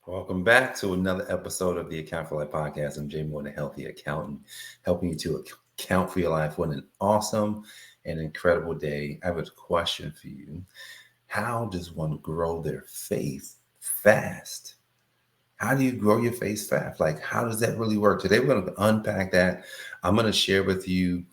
Welcome back to another episode of the Account for Life podcast. I'm Jay Moore, the healthy accountant, helping you to account for your life. What an awesome and incredible day. I have a question for you. How does one grow their faith fast? How do you grow your faith fast? Like, how does that really work? Today, we're going to unpack that. I'm going to share with you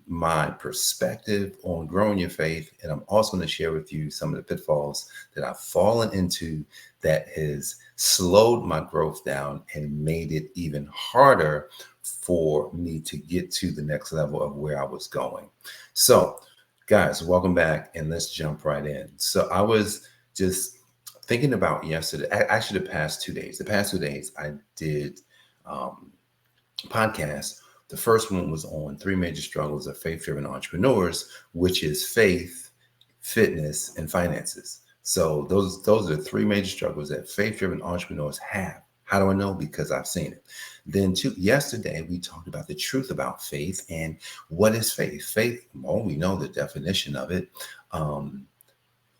my perspective on growing your faith. And I'm also going to share with you some of the pitfalls that I've fallen into that has slowed my growth down and made it even harder for me to get to the next level of where I was going. So, guys, welcome back and let's jump right in. So, I was just thinking about yesterday, actually the past 2 days. The past 2 days, I did podcasts. The first one was on three major struggles of faith-driven entrepreneurs, which is faith, fitness, and finances. So those are the three major struggles that faith-driven entrepreneurs have. How do I know? Because I've seen it. Then yesterday, we talked about the truth about faith and what is faith. Faith, well, we know the definition of it.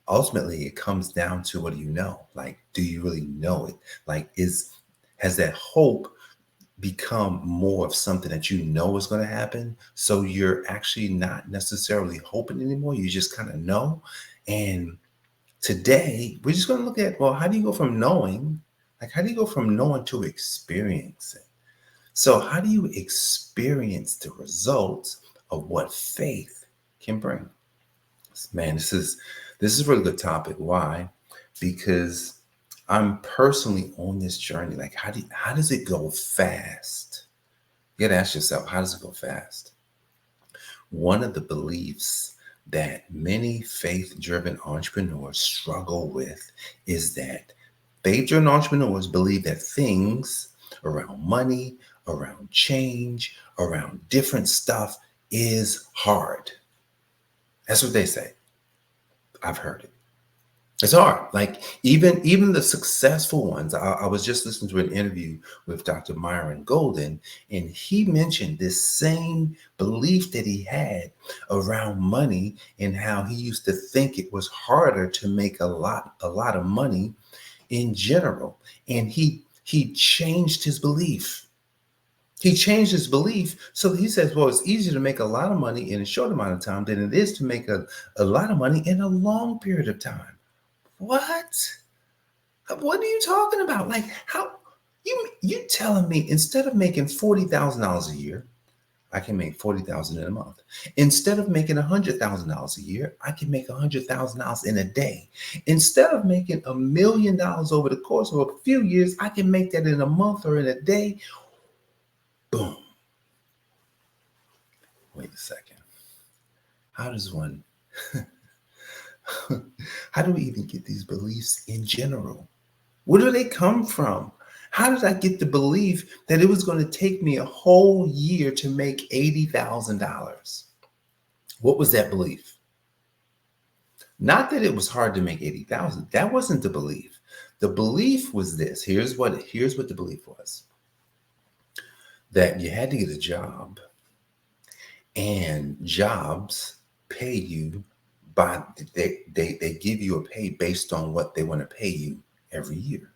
Ultimately, it comes down to, what do you know? Like, do you really know it? Like, has that hope become more of something that you know is going to happen? So you're actually not necessarily hoping anymore. You just kind of know. And today, we're just going to look at, well, how do you go from knowing? Like, how do you go from knowing to experiencing? So how do you experience the results of what faith can bring? Man, this is a really good topic. Why? Because I'm personally on this journey. Like, how does it go fast? You gotta ask yourself, how does it go fast? One of the beliefs that many faith-driven entrepreneurs struggle with is that faith-driven entrepreneurs believe that things around money, around change, around different stuff is hard. That's what they say. I've heard it. It's hard. Like even the successful ones. I was just listening to an interview with Dr. Myron Golden, and he mentioned this same belief that he had around money and how he used to think it was harder to make a lot of money in general. And he changed his belief. He changed his belief. So he says, well, it's easier to make a lot of money in a short amount of time than it is to make a lot of money in a long period of time. What? What are you talking about? Like, how you telling me instead of making $40,000 a year, I can make $40,000 in a month. Instead of making $100,000 a year, I can make $100,000 in a day. Instead of making $1 million over the course of a few years, I can make that in a month or in a day. Boom. Wait a second. How does one how do we even get these beliefs in general? Where do they come from? How did I get the belief that it was going to take me a whole year to make $80,000? What was that belief? Not that it was hard to make 80,000. That wasn't the belief. The belief was this. Here's what the belief was. That you had to get a job, and jobs pay you by they give you a pay based on what they want to pay you every year.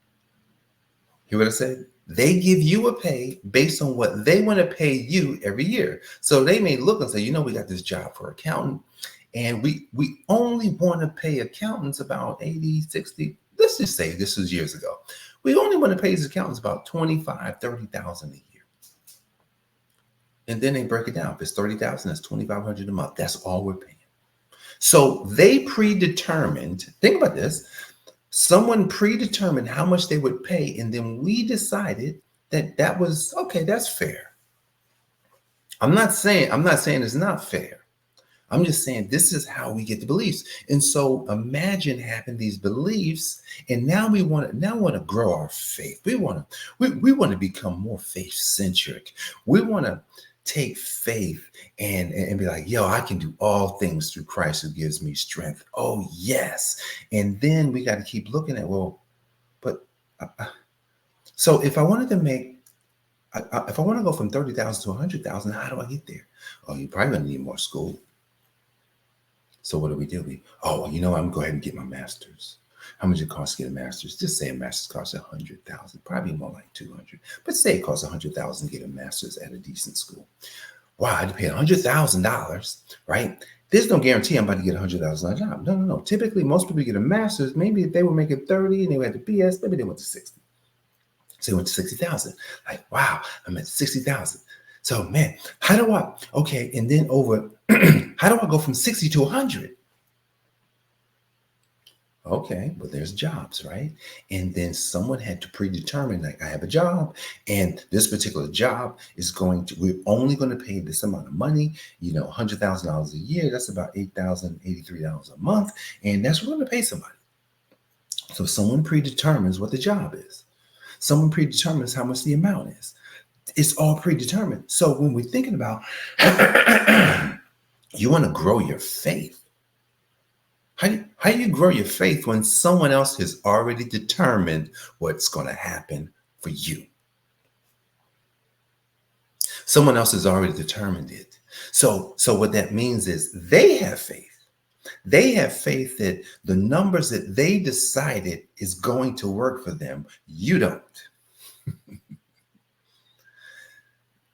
Hear what I said? They give you a pay based on what they want to pay you every year. So they may look and say, we got this job for accountant, and we only want to pay accountants about 80, 60. Let's just say this was years ago. We only want to pay these accountants about 25, 30,000 a year. And then they break it down. If it's 30,000, that's 2,500 a month. That's all we're paying. So they predetermined, think about this. Someone predetermined how much they would pay, and then we decided that was okay. That's fair. I'm not saying it's not fair. I'm just saying this is how we get the beliefs. And so imagine having these beliefs, and now we want to grow our faith. We want to become more faith centric. We want to take faith and be like, I can do all things through Christ who gives me strength. Oh, yes. And then we got to keep looking at, so if I wanted to if I want to go from 30,000 to 100,000, how do I get there? Oh, you're probably going to need more school. So what do? I'm going to go ahead and get my master's. How much it costs to get a master's? Just say a master's costs 100,000, probably more like 200. But say it costs 100,000 to get a master's at a decent school. Wow, I had to pay $100,000, right? There's no guarantee I'm about to get $100,000 job. No, no, no. Typically, most people get a master's. Maybe if they were making 30 and they had the BS, maybe they went to 60. So they went to 60,000. Like, wow, I'm at 60,000. So man, how do I? Okay, and then over, how do I go from 60 to 100? Okay, well, there's jobs, right? And then someone had to predetermine, like, I have a job, and this particular job is we're only going to pay this amount of money, $100,000 a year. That's about $8,083 a month. And that's what we're going to pay somebody. So someone predetermines what the job is. Someone predetermines how much the amount is. It's all predetermined. So when we're thinking about, you want to grow your faith. How do you grow your faith when someone else has already determined what's going to happen for you? Someone else has already determined it. So what that means is they have faith. They have faith that the numbers that they decided is going to work for them. You don't.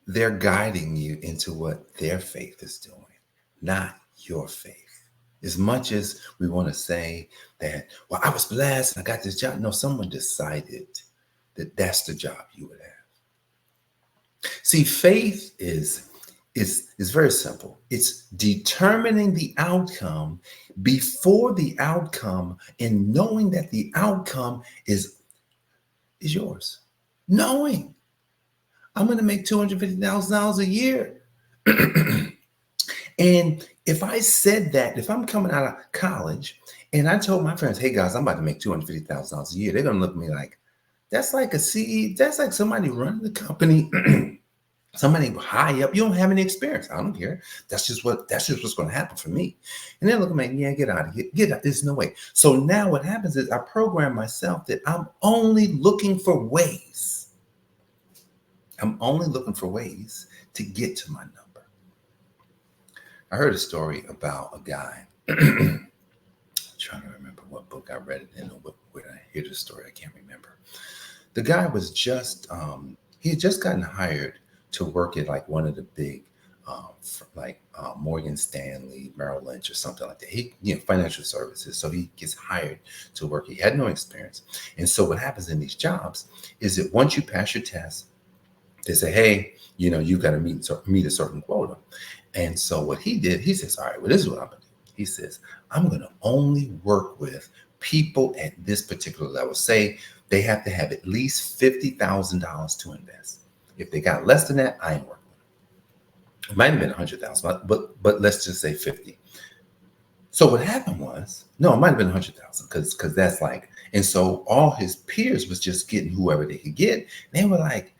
They're guiding you into what their faith is doing, not your faith. As much as we want to say that, well, I was blessed and I got this job. No, someone decided that that's the job you would have. See, faith is very simple. It's determining the outcome before the outcome and knowing that the outcome is yours. Knowing I'm going to make $250,000 a year. And if I said that, if I'm coming out of college and I told my friends, hey guys, I'm about to make $250,000 a year, they're going to look at me like, that's like a CEO, that's like somebody running the company, somebody high up. You don't have any experience. I don't care. That's just what's going to happen for me. And they're looking at me, yeah, get out of here. Get out. There's no way. So now what happens is I program myself that I'm only looking for ways. I'm only looking for ways to get to my number. I heard a story about a guy. I'm trying to remember what book I read it in or where I hear the story. I can't remember. The guy was he had just gotten hired to work at like one of the big, Morgan Stanley, Merrill Lynch, or something like that. Financial services. So he gets hired to work. He had no experience. And so what happens in these jobs is that once you pass your test, they say, hey, you got to meet a certain quota. And so what he did, he says, all right, well, this is what I'm going to do. He says, I'm going to only work with people at this particular level. Say they have to have at least $50,000 to invest. If they got less than that, I ain't working with them. It might have been 100,000, but let's just say 50. So what happened was, no, it might have been 100,000 because that's like, and so all his peers was just getting whoever they could get. They were like,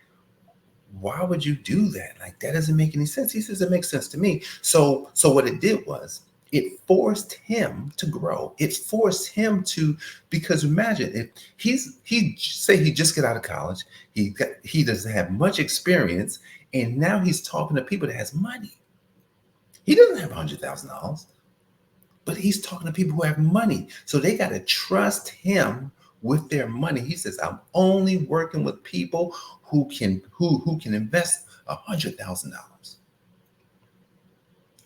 why would you do that? Like, that doesn't make any sense. He says, it makes sense to me. So what it did was it forced him to grow. It forced him to, because imagine if he just get out of college, he doesn't have much experience, and now he's talking to people that has money. He doesn't have $100,000, but he's talking to people who have money. So they got to trust him with their money. He says, I'm only working with people who can invest $100,000.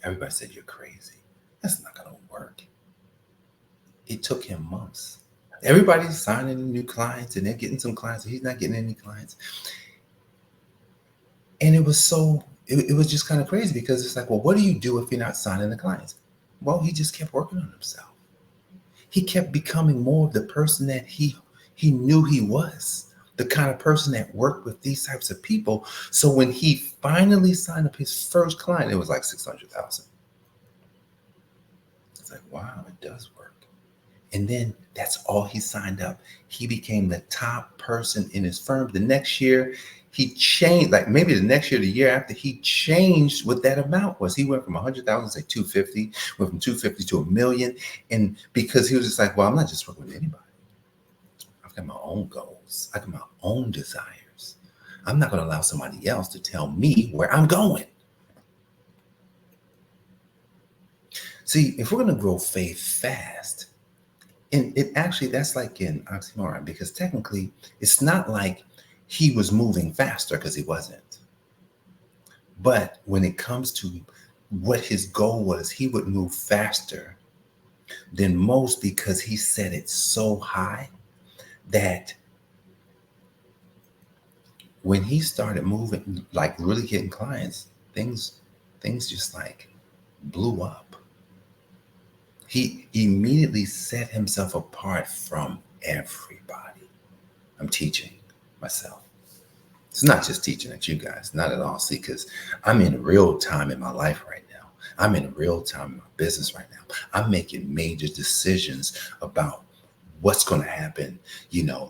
Everybody said, you're crazy. That's not going to work. It took him months. Everybody's signing new clients and they're getting some clients. He's not getting any clients. And it was just kind of crazy because it's like, well, what do you do if you're not signing the clients? Well, he just kept working on himself. He kept becoming more of the person that he knew he was, the kind of person that worked with these types of people. So when he finally signed up his first client, it was like 600,000. It's like, wow, it does work. And then that's all he signed up. He became the top person in his firm. The next year, he changed, like maybe the next year, the year after, he changed what that amount was. He went from 100,000 to 250, went from 250 to $1 million. And because he was just like, well, I'm not just working with anybody. I've got my own goals. I got my own desires. I'm not going to allow somebody else to tell me where I'm going. See, if we're going to grow faith fast, And it actually, that's like an oxymoron, because technically it's not like he was moving faster, because he wasn't. But when it comes to what his goal was, he would move faster than most, because he set it so high that when he started moving, like really getting clients, things just like blew up. He immediately set himself apart from everybody. I'm teaching myself. It's not just teaching at you guys, not at all. See, because I'm in real time in my life right now. I'm in real time in my business right now. I'm making major decisions about what's going to happen,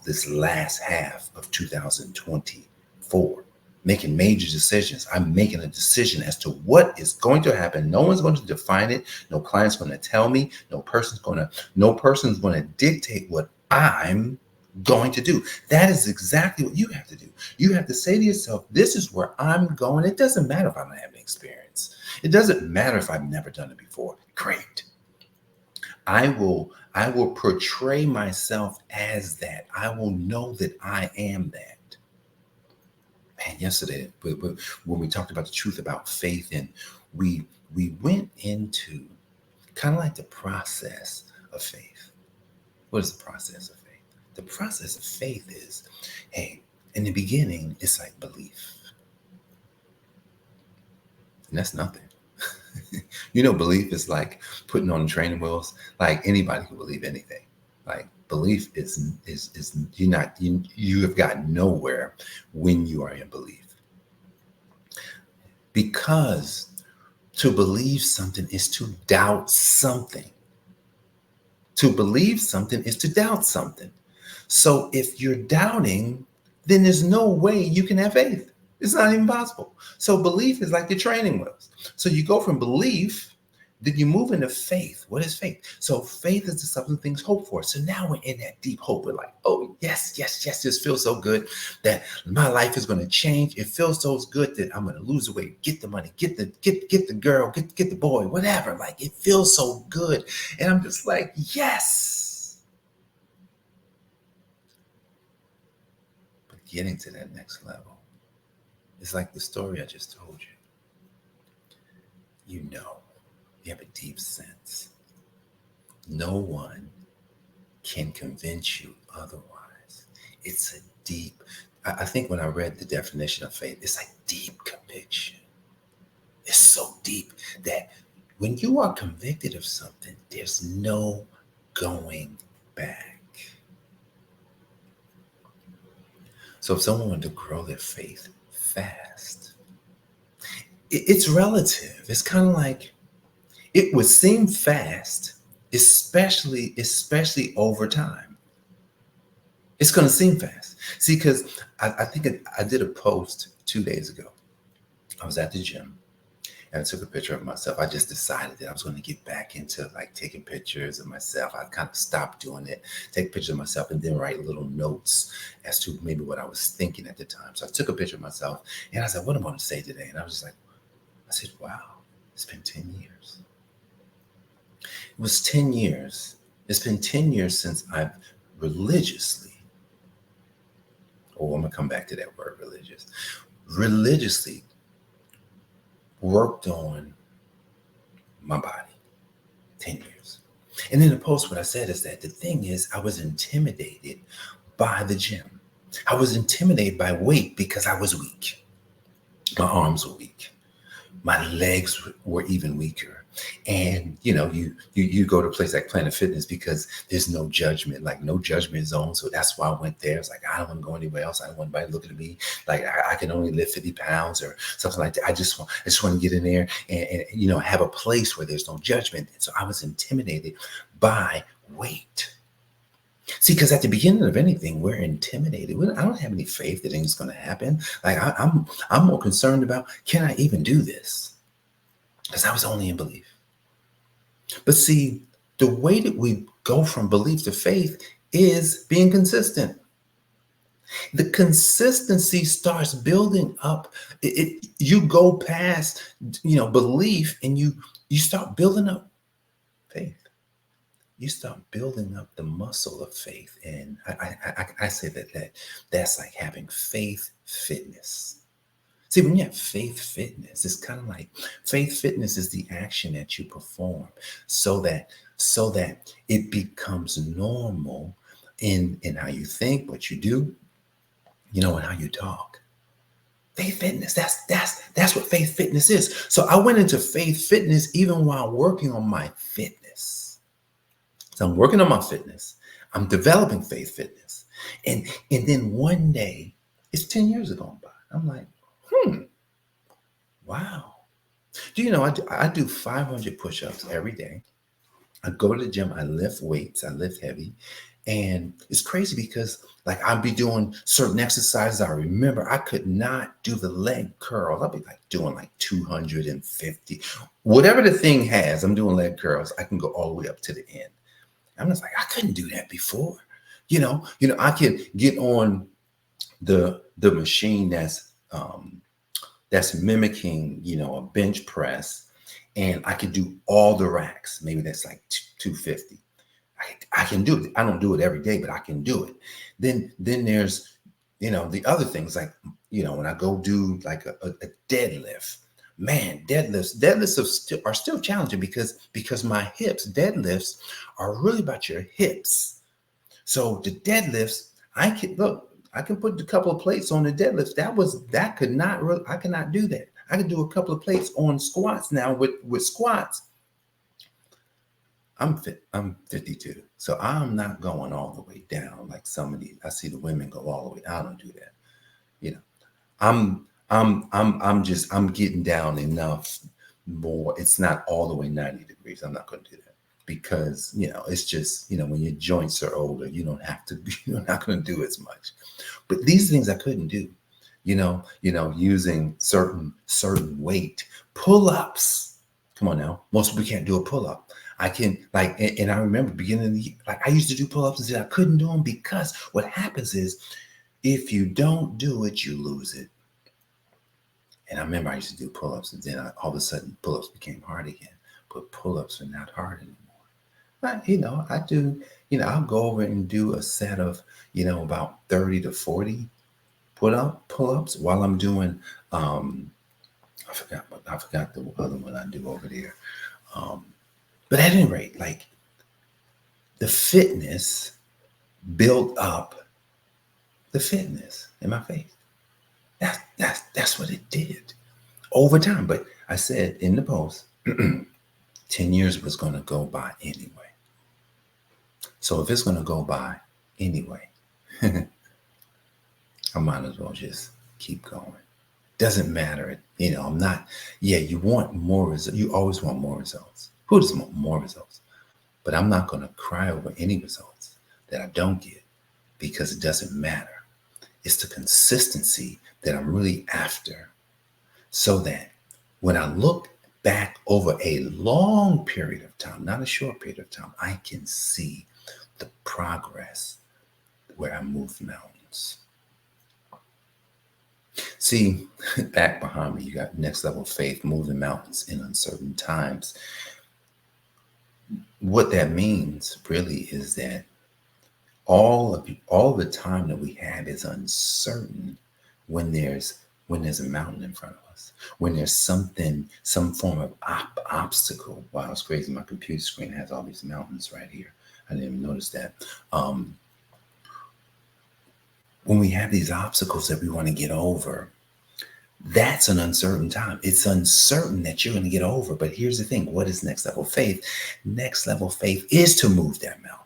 this last half of 2024. Making major decisions. I'm making a decision as to what is going to happen. No one's going to define it. No client's going to tell me. No person's going to dictate what I'm going to do. That is exactly what you have to do. You have to say to yourself, this is where I'm going. It doesn't matter if I don't have any experience. It doesn't matter if I've never done it before. Great. I will portray myself as that. I will know that I am that. Man, yesterday when we talked about the truth about faith, and we went into kind of like the process of faith. What is the process of faith? The process of faith is, hey, in the beginning, it's like belief. And that's nothing. Belief is like putting on training wheels. Like anybody can believe anything. Like belief is you have gotten nowhere when you are in belief. Because to believe something is to doubt something. To believe something is to doubt something. So if you're doubting, then there's no way you can have faith. It's not even possible. So belief is like the training wheels. So you go from belief, then you move into faith. What is faith? So faith is the substance of things hoped for. So now we're in that deep hope. We're like, oh, yes. This feels so good that my life is going to change. It feels so good that I'm going to lose the weight, get the money, get the girl, get the boy, whatever. Like it feels so good. And I'm just like, yes. But getting to that next level, it's like the story I just told you. You have a deep sense. No one can convince you otherwise. It's a deep, I think when I read the definition of faith, it's like deep conviction. It's so deep that when you are convicted of something, there's no going back. So if someone wanted to grow their faith fast, it's relative. It's kind of like, it would seem fast, especially over time. It's going to seem fast. See, because I think I did a post 2 days ago. I was at the gym and I took a picture of myself. I just decided that I was going to get back into like taking pictures of myself. I kind of stopped doing it, take pictures of myself, and then write little notes as to maybe what I was thinking at the time. So I took a picture of myself and I said, what am I going to say today? And I said, wow, it's been 10 years. It was 10 years. It's been 10 years since I've religiously, I'm going to come back to that word, religiously worked on my body. 10 years. And in the post, what I said is that the thing is, I was intimidated by the gym. I was intimidated by weight because I was weak. My arms were weak. My legs were even weaker. And, you go to a place like Planet Fitness because there's no judgment, like no judgment zone. So that's why I went there. It's like, I don't want to go anywhere else. I don't want anybody looking at me like I can only lift 50 pounds or something like that. I just want to get in there and have a place where there's no judgment. And so I was intimidated by weight. See, because at the beginning of anything, we're intimidated. I don't have any faith that anything's going to happen. Like I'm more concerned about, can I even do this? Because I was only in belief. But see, the way that we go from belief to faith is being consistent. The consistency starts building up. You go past, belief, and you start building up faith. you start building up the muscle of faith. And I say that's like having faith fitness. See, when you have faith fitness, it's kind of like faith fitness is the action that you perform so that it becomes normal in how you think, what you do, and how you talk. Faith fitness, that's what faith fitness is. So I went into faith fitness even while working on my fitness. So I'm working on my fitness. I'm developing faith fitness. And then one day, it's 10 years ago by. I'm like, wow. Do you know I do 500 push-ups every day. I go to the gym, I lift weights, I lift heavy. And it's crazy because like I'll be doing certain exercises. I remember I could not do the leg curls. I'll be like doing like 250. Whatever the thing has, I'm doing leg curls. I can go all the way up to the end. I'm just like, I couldn't do that before. I could get on the machine that's mimicking, a bench press, and I could do all the racks. Maybe that's like 250. I can do it. I don't do it every day, but I can do it. Then there's, the other things like, when I go do like a deadlift, man, deadlifts are still challenging because my deadlifts are really about your hips. So the deadlifts, I can put a couple of plates on the deadlifts. I cannot do that. I can do a couple of plates on squats now with squats. I'm 52, so I'm not going all the way down like some of these. I see the women go all the way. I don't do that. I'm getting down enough more. It's not all the way 90 degrees. I'm not going to do that because it's just when your joints are older, you don't have to. You're not going to do as much. But these things I couldn't do. Using certain weight pull-ups. Come on now, most people can't do a pull-up. I can and I remember beginning of the year, like I used to do pull-ups and said I couldn't do them because what happens is if you don't do it, you lose it. And I remember I used to do pull-ups and then all of a sudden pull-ups became hard again. But pull-ups are not hard anymore. But I do, I'll go over and do a set of, about 30 to 40 pull-ups while I'm doing I forgot the other one I do over there. But at any rate, like the fitness built up the fitness in my faith. That's what it did over time. But I said in the post, 10 years was going to go by anyway. So if it's going to go by anyway, I might as well just keep going. Doesn't matter. I'm not, you want more results. You always want more results. Who doesn't want more results? But I'm not going to cry over any results that I don't get because it doesn't matter. It's the consistency that I'm really after so that when I look back over a long period of time, not a short period of time, I can see the progress where I move mountains. See, back behind me, you got next level faith, moving mountains in uncertain times. What that means really is that all the time that we have is uncertain when there's a mountain in front of us, when there's some form of obstacle. Wow, it's crazy. My computer screen has all these mountains right here. I didn't even notice that. When we have these obstacles that we want to get over, that's an uncertain time. It's uncertain that you're going to get over. But here's the thing. What is next level faith? Next level faith is to move that mountain.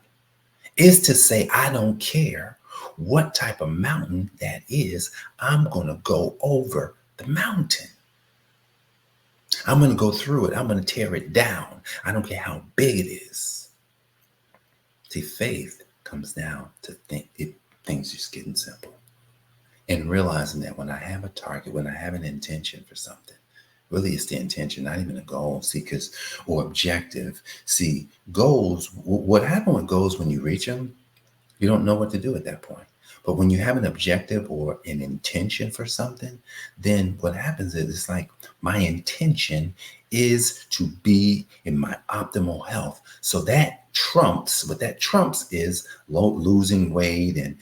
Is to say, I don't care what type of mountain that is. I'm going to go over the mountain. I'm going to go through it. I'm going to tear it down. I don't care how big it is. See, faith comes down to things just getting simple. And realizing that when I have a target, when I have an intention for something, really it's the intention, not even a goal, or objective. See, goals, what happens with goals when you reach them, you don't know what to do at that point. But when you have an objective or an intention for something, then what happens is it's like my intention is to be in my optimal health. So that trumps, what that trumps is losing weight and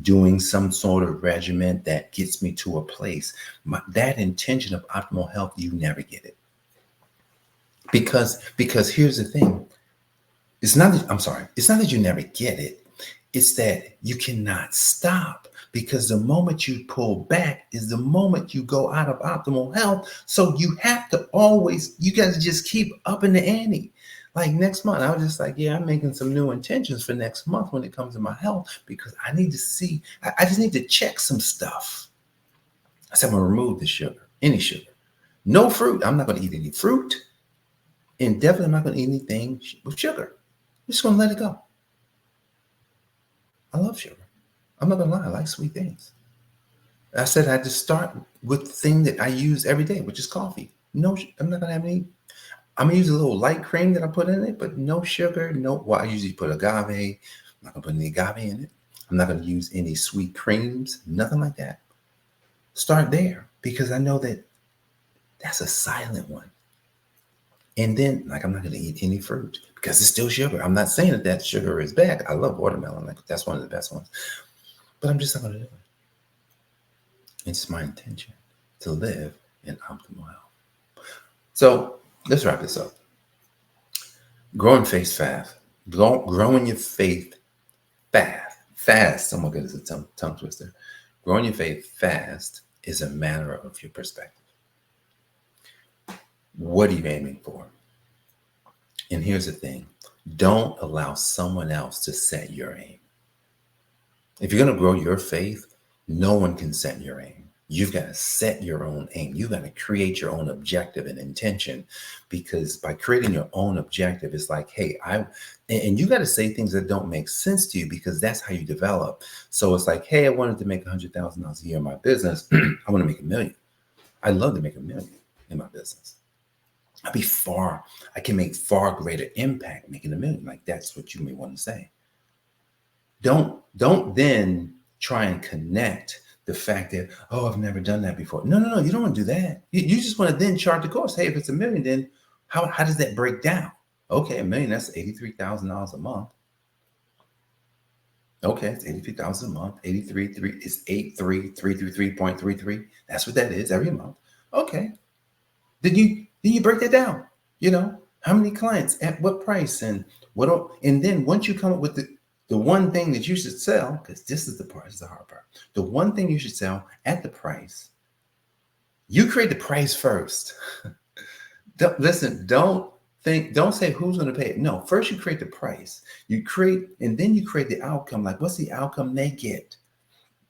doing some sort of regimen that gets me to a place. That intention of optimal health, you never get it. Because here's the thing. It's not that, I'm sorry, it's not that you never get it. It's that you cannot stop, because the moment you pull back is the moment you go out of optimal health. So you have to always, you got to just keep upping the ante. Like next month, I was just like, yeah, I'm making some new intentions for next month when it comes to my health, because I need to see, I just need to check some stuff. I said, I'm going to remove the sugar, any sugar. No fruit. I'm not going to eat any fruit. And definitely I'm not going to eat anything with sugar. I'm just going to let it go. I love sugar. I'm not going to lie. I like sweet things. I said I just start with the thing that I use every day, which is coffee. No, I'm not going to have any. I'm going to use a little light cream that I put in it, but no sugar. No, well, I usually put agave. I'm not going to put any agave in it. I'm not going to use any sweet creams, nothing like that. Start there, because I know that that's a silent one. And then, like, I'm not going to eat any fruit because it's still sugar. I'm not saying that sugar is bad. I love watermelon. Like, that's one of the best ones. But I'm just not going to do it. It's my intention to live in optimal health. So let's wrap this up. Growing faith fast. Growing your faith fast. Oh my goodness, it's a tongue twister. Growing your faith fast is a matter of your perspective. What are you aiming for? And here's the thing. Don't allow someone else to set your aim. If you're going to grow your faith, no one can set your aim. You've got to set your own aim. You've got to create your own objective and intention, because by creating your own objective, it's like, hey, and you got to say things that don't make sense to you, because that's how you develop. So it's like, hey, I wanted to make $100,000 a year in my business. I want to make $1 million. I'd love to make $1 million in my business. I can make far greater impact making $1 million. Like, that's what you may want to say. Don't then try and connect the fact that, oh, I've never done that before. No. You don't want to do that. You just want to then chart the course. Hey, if it's $1 million, then how does that break down? Okay, $1 million, that's $83,000 a month. Okay, it's $83,000 a month. 83 is 83,333.33. That's what that is every month. Okay. Then you break that down. How many clients at what price and and then once you come up with the one thing that you should sell, because this is the hard part. The one thing you should sell at the price, you create the price first. Don't say who's going to pay it. No, first you create the price. And then you create the outcome. Like, what's the outcome they get?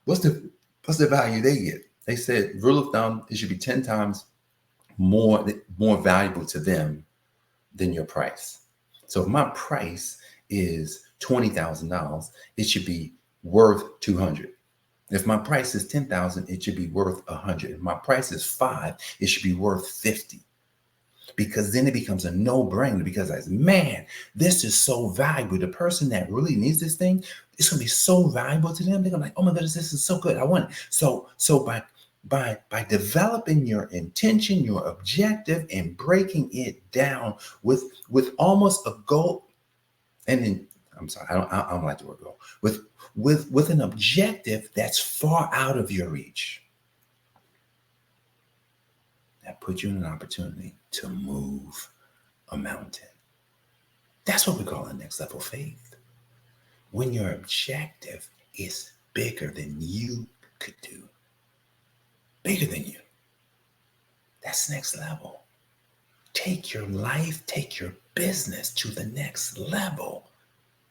What's the value they get? They said, rule of thumb, it should be 10 times more valuable to them than your price. So if my price is $20,000, it should be worth $200. If my price is $10,000, it should be worth $100. If my price is $5, it should be worth $50. Because then it becomes a no-brainer, because man, this is so valuable. The person that really needs this thing, it's going to be so valuable to them. They're going to be like, oh my goodness, this is so good. I want it. So by developing your intention, your objective, and breaking it down with almost a goal, and then I'm sorry, I don't like the word goal, with an objective that's far out of your reach, that puts you in an opportunity to move a mountain. That's what we call a next level faith. When your objective is bigger than you could do. Bigger than you. That's next level. Take your life, take your business to the next level.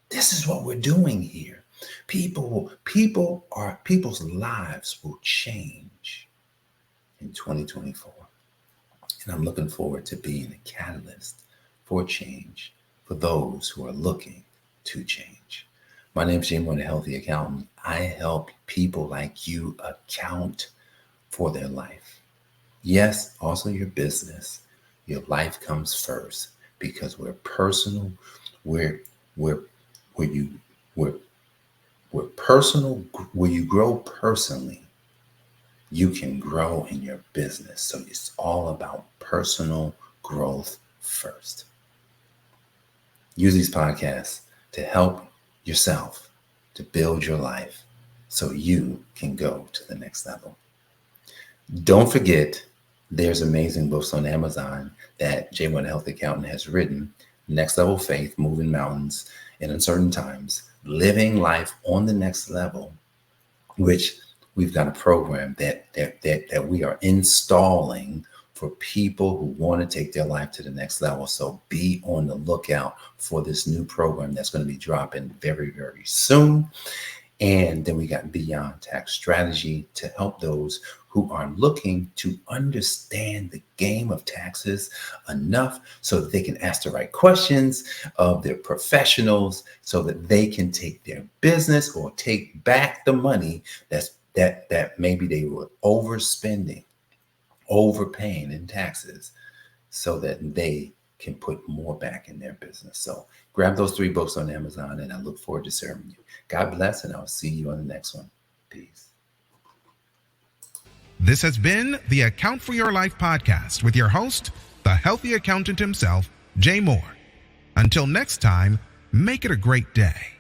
This is what we're doing here. People's lives will change in 2024. And I'm looking forward to being a catalyst for change for those who are looking to change. My name is Jim, I'm a healthy accountant. I help people like you account for their life. Yes, also your business. Your life comes first, because we're personal. We're where you grow personally, you can grow in your business. So it's all about personal growth first. Use these podcasts to help yourself to build your life so you can go to the next level. Don't forget, there's amazing books on Amazon that J1 Health Accountant has written. Next Level Faith, Moving Mountains in Uncertain Times, Living Life on the Next Level, which we've got a program that we are installing for people who want to take their life to the next level. So be on the lookout for this new program that's going to be dropping very, very soon. And then we got Beyond Tax Strategy to help those who are looking to understand the game of taxes enough so that they can ask the right questions of their professionals so that they can take their business or take back the money that maybe they were overspending, overpaying in taxes, so that they can put more back in their business. So grab those 3 books on Amazon, and I look forward to serving you. God bless, and I'll see you on the next one. Peace. This has been the Account for Your Life podcast with your host, the healthy accountant himself, Jay Moore. Until next time, make it a great day.